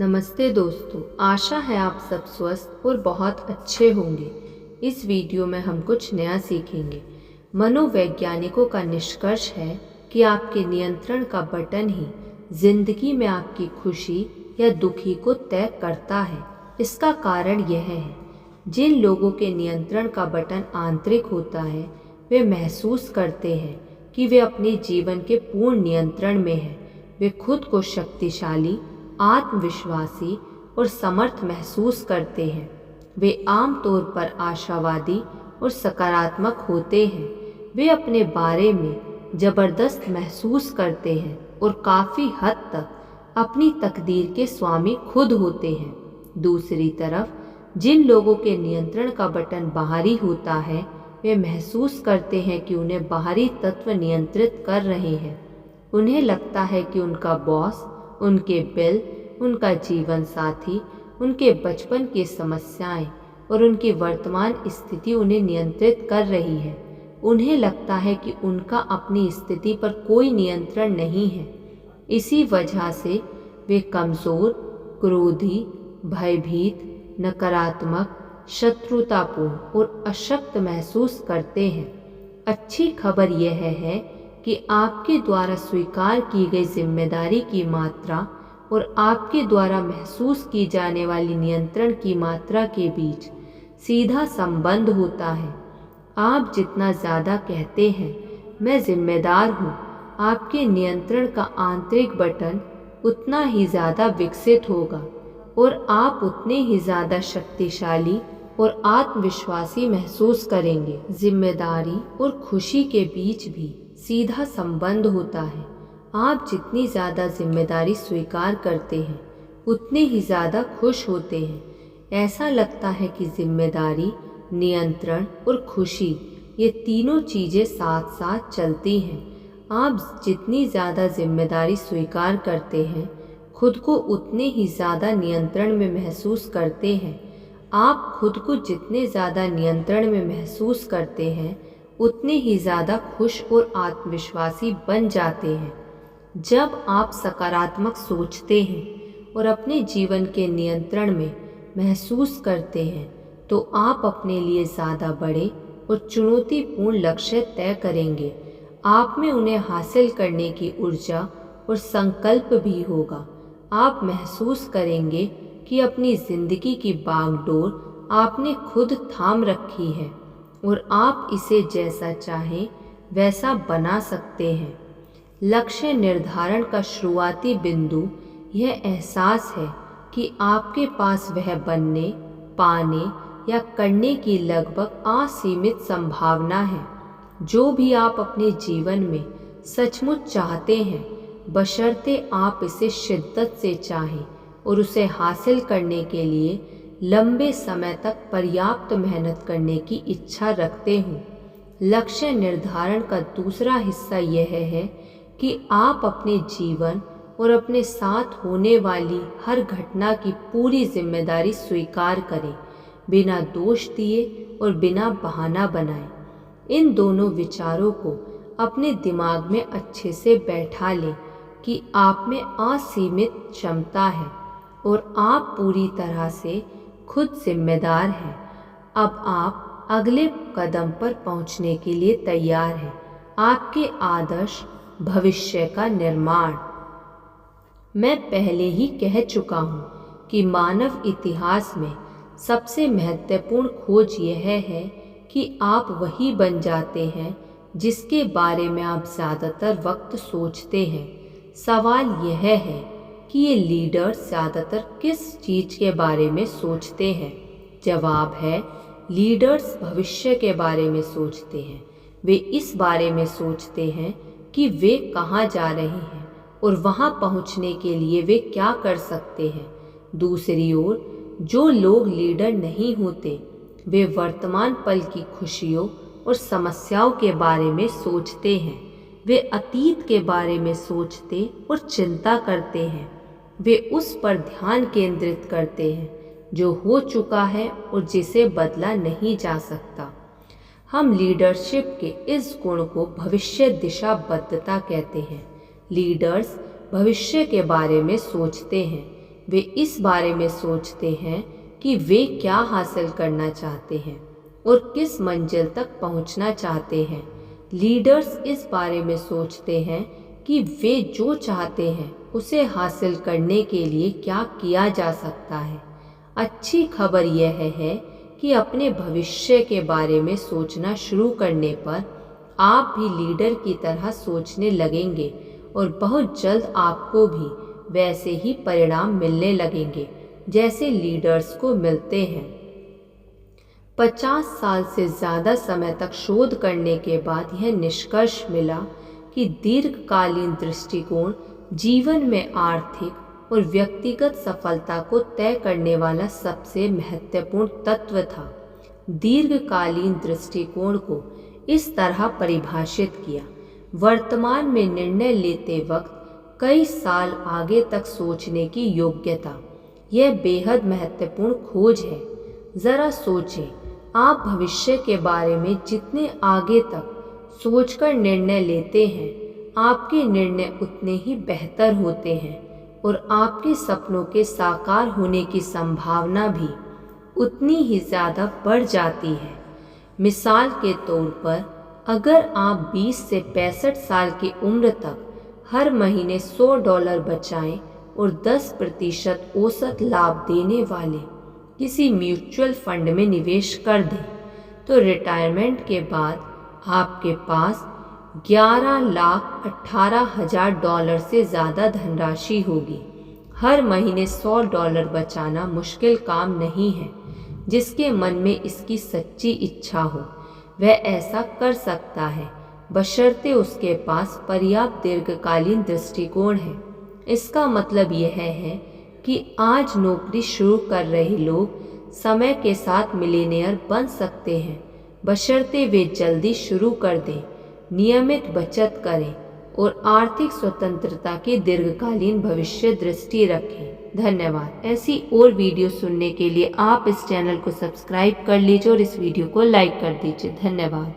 नमस्ते दोस्तों, आशा है आप सब स्वस्थ और बहुत अच्छे होंगे। इस वीडियो में हम कुछ नया सीखेंगे। मनोवैज्ञानिकों का निष्कर्ष है कि आपके नियंत्रण का बटन ही जिंदगी में आपकी खुशी या दुखी को तय करता है। इसका कारण यह है, जिन लोगों के नियंत्रण का बटन आंतरिक होता है, वे महसूस करते हैं कि वे अपने जीवन के पूर्ण नियंत्रण में हैं। वे खुद को शक्तिशाली, आत्मविश्वासी और समर्थ महसूस करते हैं। वे आमतौर पर आशावादी और सकारात्मक होते हैं। वे अपने बारे में जबरदस्त महसूस करते हैं और काफ़ी हद तक अपनी तकदीर के स्वामी खुद होते हैं। दूसरी तरफ जिन लोगों के नियंत्रण का बटन बाहरी होता है, वे महसूस करते हैं कि उन्हें बाहरी तत्व नियंत्रित कर रहे हैं। उन्हें लगता है कि उनका बॉस, उनके बिल, उनका जीवन साथी, उनके बचपन की समस्याएं और उनकी वर्तमान स्थिति उन्हें नियंत्रित कर रही है। उन्हें लगता है कि उनका अपनी स्थिति पर कोई नियंत्रण नहीं है। इसी वजह से वे कमज़ोर, क्रोधी, भयभीत, नकारात्मक, शत्रुतापूर्ण और अशक्त महसूस करते हैं। अच्छी खबर यह है कि आपके द्वारा स्वीकार की गई जिम्मेदारी की मात्रा और आपके द्वारा महसूस की जाने वाली नियंत्रण की मात्रा के बीच सीधा संबंध होता है। आप जितना ज़्यादा कहते हैं, मैं जिम्मेदार हूँ, आपके नियंत्रण का आंतरिक बटन उतना ही ज़्यादा विकसित होगा और आप उतने ही ज़्यादा शक्तिशाली और आत्मविश्वासी महसूस करेंगे। जिम्मेदारी और खुशी के बीच भी सीधा संबंध होता है। आप जितनी ज़्यादा जिम्मेदारी स्वीकार करते हैं, उतने ही ज़्यादा खुश होते हैं। ऐसा लगता है कि जिम्मेदारी, नियंत्रण और खुशी, ये तीनों चीज़ें साथ साथ चलती हैं। आप जितनी ज़्यादा जिम्मेदारी स्वीकार करते हैं, खुद को उतने ही ज़्यादा नियंत्रण में महसूस करते हैं। आप खुद को जितने ज़्यादा नियंत्रण में महसूस करते हैं, उतने ही ज़्यादा खुश और आत्मविश्वासी बन जाते हैं। जब आप सकारात्मक सोचते हैं और अपने जीवन के नियंत्रण में महसूस करते हैं, तो आप अपने लिए ज़्यादा बड़े और चुनौतीपूर्ण लक्ष्य तय करेंगे। आप में उन्हें हासिल करने की ऊर्जा और संकल्प भी होगा। आप महसूस करेंगे कि अपनी ज़िंदगी की बागडोर आपने खुद थाम रखी है और आप इसे जैसा चाहें वैसा बना सकते हैं। लक्ष्य निर्धारण का शुरुआती बिंदु यह एहसास है कि आपके पास वह बनने, पाने या करने की लगभग असीमित संभावना है। जो भी आप अपने जीवन में सचमुच चाहते हैं, बशर्ते आप इसे शिद्दत से चाहें और उसे हासिल करने के लिए लंबे समय तक पर्याप्त मेहनत करने की इच्छा रखते हों। लक्ष्य निर्धारण का दूसरा हिस्सा यह है कि आप अपने जीवन और अपने साथ होने वाली हर घटना की पूरी जिम्मेदारी स्वीकार करें, बिना दोष दिए और बिना बहाना बनाए। इन दोनों विचारों को अपने दिमाग में अच्छे से बैठा लें कि आप में असीमित क्षमता है और आप पूरी तरह से खुद जिम्मेदार हैं। अब आप अगले कदम पर पहुंचने के लिए तैयार हैं, आपके आदर्श भविष्य का निर्माण। मैं पहले ही कह चुका हूँ कि मानव इतिहास में सबसे महत्वपूर्ण खोज यह है कि आप वही बन जाते हैं जिसके बारे में आप ज़्यादातर वक्त सोचते हैं। सवाल यह है कि ये लीडर्स ज़्यादातर किस चीज़ के बारे में सोचते हैं? जवाब है, लीडर्स भविष्य के बारे में सोचते हैं। वे इस बारे में सोचते हैं कि वे कहाँ जा रहे हैं और वहाँ पहुँचने के लिए वे क्या कर सकते हैं। दूसरी ओर जो लोग लीडर नहीं होते, वे वर्तमान पल की खुशियों और समस्याओं के बारे में सोचते हैं। वे अतीत के बारे में सोचते और चिंता करते हैं। वे उस पर ध्यान केंद्रित करते हैं जो हो चुका है और जिसे बदला नहीं जा सकता। हम लीडरशिप के इस गुण को भविष्य दिशाबद्धता कहते हैं। लीडर्स भविष्य के बारे में सोचते हैं। वे इस बारे में सोचते हैं कि वे क्या हासिल करना चाहते हैं और किस मंजिल तक पहुंचना चाहते हैं। लीडर्स इस बारे में सोचते हैं कि वे जो चाहते हैं उसे हासिल करने के लिए क्या किया जा सकता है। अच्छी खबर यह है कि अपने भविष्य के बारे में सोचना शुरू करने पर आप भी लीडर की तरह सोचने लगेंगे और बहुत जल्द आपको भी वैसे ही परिणाम मिलने लगेंगे जैसे लीडर्स को मिलते हैं। 50 साल से ज़्यादा समय तक शोध करने के बाद यह निष्कर्ष मिला कि दीर्घकालीन दृष्टिकोण जीवन में आर्थिक और व्यक्तिगत सफलता को तय करने वाला सबसे महत्वपूर्ण तत्व था। दीर्घकालीन दृष्टिकोण को इस तरह परिभाषित किया: वर्तमान में निर्णय लेते वक्त कई साल आगे तक सोचने की योग्यता। यह बेहद महत्वपूर्ण खोज है। ज़रा सोचें, आप भविष्य के बारे में जितने आगे तक सोचकर निर्णय लेते हैं, आपके निर्णय उतने ही बेहतर होते हैं और आपके सपनों के साकार होने की संभावना भी उतनी ही ज़्यादा बढ़ जाती है। मिसाल के तौर पर, अगर आप 20 से 65 साल की उम्र तक हर महीने $100 बचाएं और 10% औसत लाभ देने वाले किसी म्यूचुअल फंड में निवेश कर दें, तो रिटायरमेंट के बाद आपके पास $11,18,000 से ज़्यादा धनराशि होगी। हर महीने $100 बचाना मुश्किल काम नहीं है। जिसके मन में इसकी सच्ची इच्छा हो वह ऐसा कर सकता है, बशर्ते उसके पास पर्याप्त दीर्घकालीन दृष्टिकोण है। इसका मतलब यह है कि आज नौकरी शुरू कर रहे लोग समय के साथ मिलीनियर बन सकते हैं, बशर्ते वे जल्दी शुरू कर दें, नियमित बचत करें और आर्थिक स्वतंत्रता की दीर्घकालीन भविष्य दृष्टि रखें। धन्यवाद। ऐसी और वीडियो सुनने के लिए आप इस चैनल को सब्सक्राइब कर लीजिए और इस वीडियो को लाइक कर दीजिए। धन्यवाद।